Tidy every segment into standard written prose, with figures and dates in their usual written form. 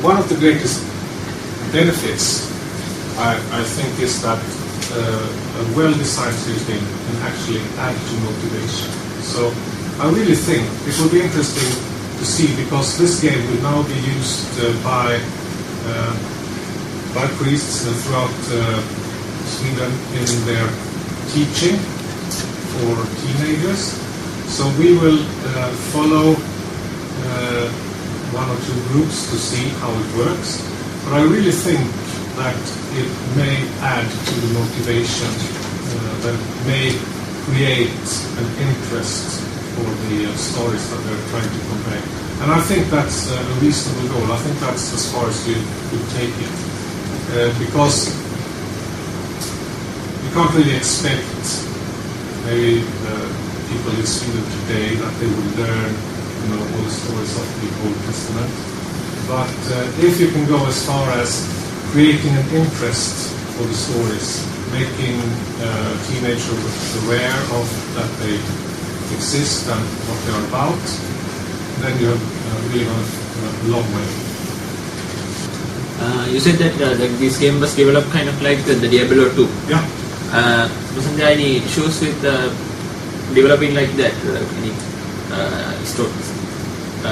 One of the greatest benefits, I think, is that a well-designed series game can actually add to motivation. So I really think it will be interesting to see, because this game will now be used by priests throughout Sweden in their teaching for teenagers. So we will follow one or two groups to see how it works. But I really think that it may add to the motivation, that may create an interest for the stories that they're trying to convey. And I think that's a reasonable goal. I think that's as far as you could take it. Because you can't really expect maybe people in Sweden today that they would learn all the stories of the Old Testament. But if you can go as far as creating an interest for the stories, making teenagers aware of that they exist and what they are about, then you have really gone a long way. You said that this game was developed kind of like the Diablo 2. Yeah. Wasn't there any issues with developing like that? Any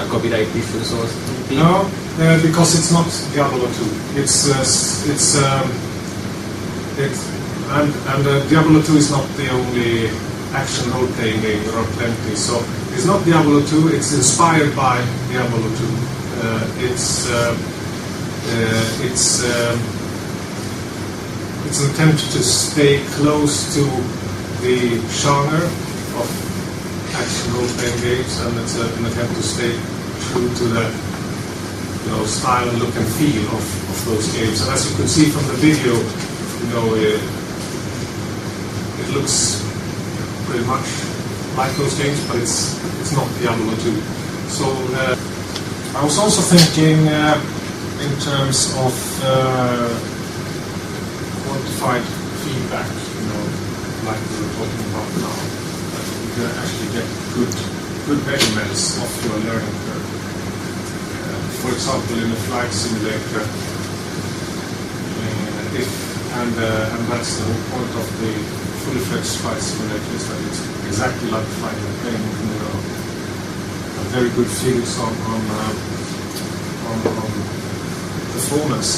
copyright issues or something? No, because it's not Diablo 2. Diablo 2 is not the only action role-playing game. There are plenty. So it's not Diablo 2. It's inspired by Diablo 2. It's an attempt to stay close to the genre of action role-playing games, and it's an attempt to stay true to the style and look and feel of those games. And as you can see from the video, it looks pretty much like those games, but it's not Diablo 2. So I was also thinking in terms of quantified feedback, like we were talking about now, that you can actually get good measurements of your learning curve. For example, in a flight simulator, and that's the whole point of the fully fledged flight simulator, is that it's exactly like flying a plane. Very good figures on performance.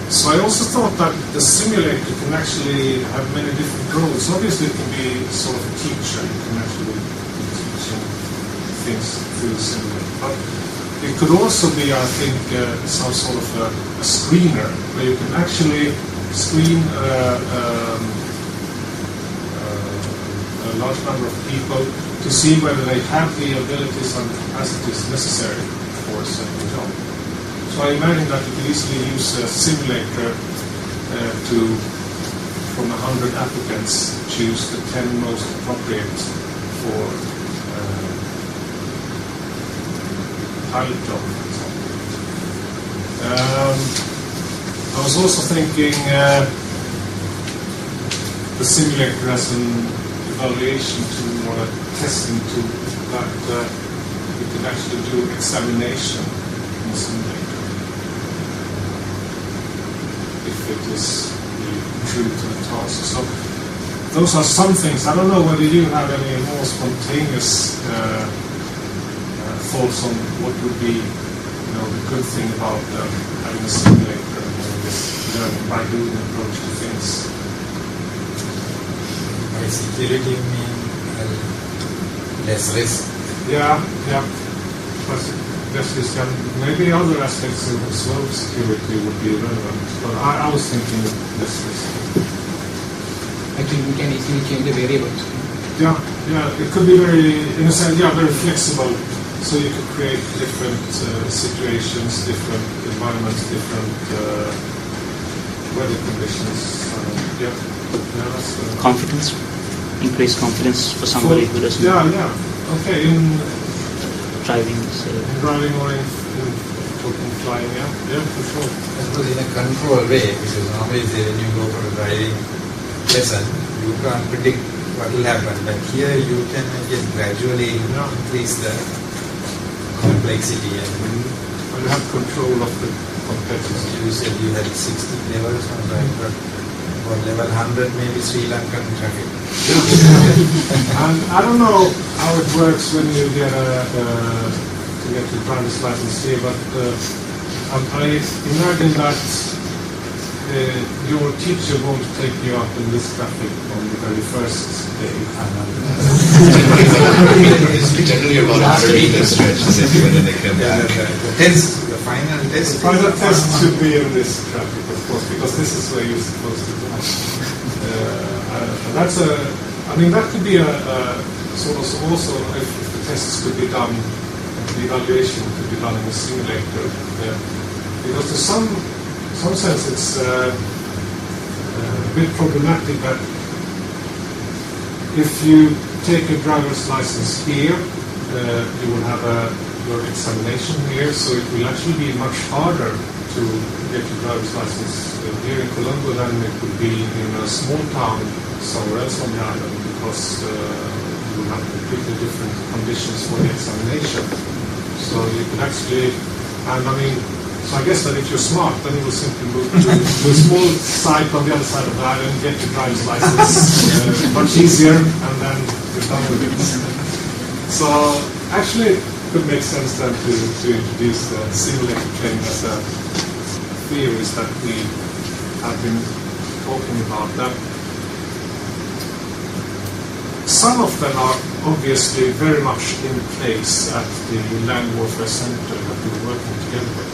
So I also thought that the simulator can actually have many different roles. Obviously, it can be sort of a teacher. You can actually be teaching things through the simulator. But it could also be, I think, some sort of a screener, where you can actually screen a large number of people to see whether they have the abilities and capacities necessary for a certain job. So I imagine that you could easily use a simulator to, from 100 applicants, choose the 10 most appropriate for pilot job, for example. I was also thinking the simulator as an evaluation tool or a testing tool, that you can actually do examination in the simulator if it is really true to the task. So those are some things. I don't know whether you have any more spontaneous thoughts on what would be, the good thing about having a simulator and this learning by doing approach to things. Security mean less risk. Yeah. But less risk, and maybe other aspects of slow security would be relevant. But I was thinking less risk. Actually, we can easily change the variables. Yeah. It could be very, in a sense, very flexible. So you could create different situations, different environments, different weather conditions. That's confidence. Increase confidence for somebody who doesn't. Yeah. Okay, in driving. In driving or in talking, flying. Yeah, for sure. But in a controlled way, because normally when you go for a driving lesson, you can't predict what will happen. But here you can just gradually increase the complexity and you have control of the complexity. you said you had 60 levels, right? But for level 100 maybe Sri Lankan traffic. And I don't know how it works when you get to get your driver's license here, but I imagine that your teacher won't take you out in this traffic on the very first day. It's generally about 100 meters stretch, and then they come back. The final test. The final test should be in this traffic, of course, because this is where you're supposed to go. That could be a sort of also if the tests could be done, the evaluation could be done in a simulator, because to some sense it's a bit problematic that if you take a driver's license here, you will have your examination here, so it will actually be much harder to get your driver's license here in Colombo than it would be in a small town somewhere else on the island, because you will have completely different conditions for the examination. So you can actually, so I guess that if you're smart, then you will simply move to a small site on the other side of the island, get your driver's license much easier, and then you're done with it. So actually it could make sense then to introduce the simulator training as a theories that we have been talking about. That some of them are obviously very much in place at the Land Warfare Center that we're working together with.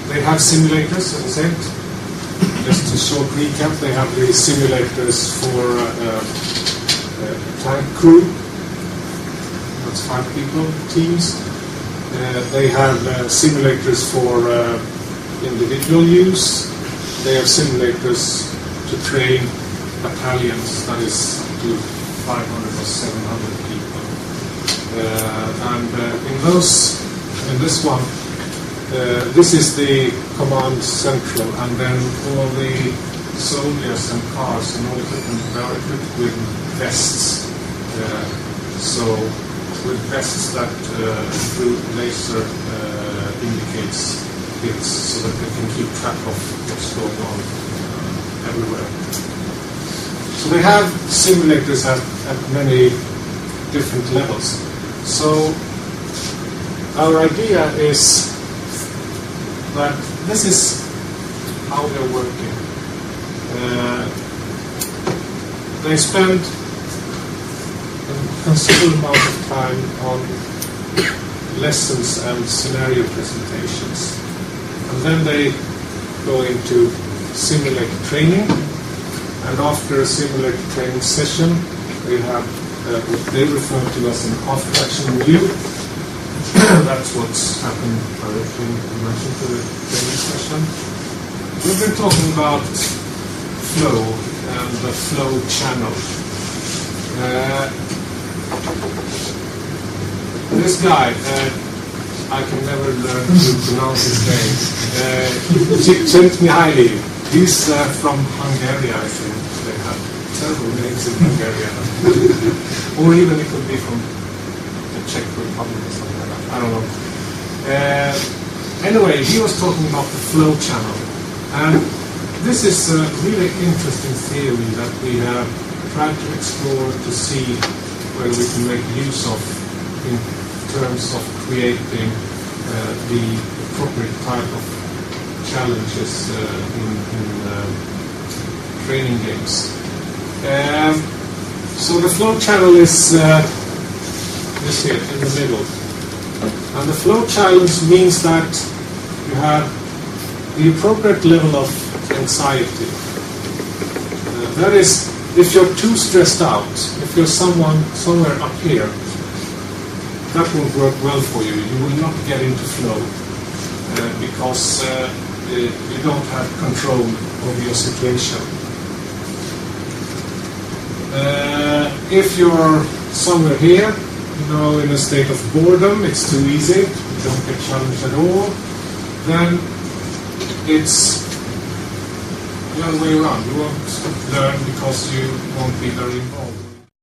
They have simulators, as I said. Just a short recap, they have the simulators for tank crew. That's 5 people, teams. They have simulators for individual use. They have simulators to train battalions, that is up to 500 or 700 people. In this one, this is the command central, and then all the soldiers and cars and all equipment are equipped with vests. So with vests that through laser indicates hits, so that they can keep track of what's going on everywhere. So they have simulators at many different levels. So our idea is that this is how they're working. They spend a considerable amount of time on lessons and scenario presentations. And then they go into simulator training. And after a simulator training session, they have what they refer to as an after-action review. That's what's happened directly in relation to the training session. We've been talking about flow and the flow channel. This guy, I can never learn to pronounce his name. Csikszentmihalyi. He's from Hungary, I think. They have terrible names in Hungary. Or even it could be from the Czech Republic or something like that. I don't know. Anyway, he was talking about the flow channel. And this is a really interesting theory that we have tried to explore to see whether we can make use of in terms of creating the appropriate type of challenges in training games. So the flow channel is this here in the middle. And the flow challenge means that you have the appropriate level of anxiety. That is, if you're too stressed out, if you're somewhere up here, that won't work well for you. You will not get into flow because you don't have control over your situation. If you're somewhere here, in a state of boredom, it's too easy, you don't get challenged at all, then it's the other way around. You won't learn because you won't be very involved.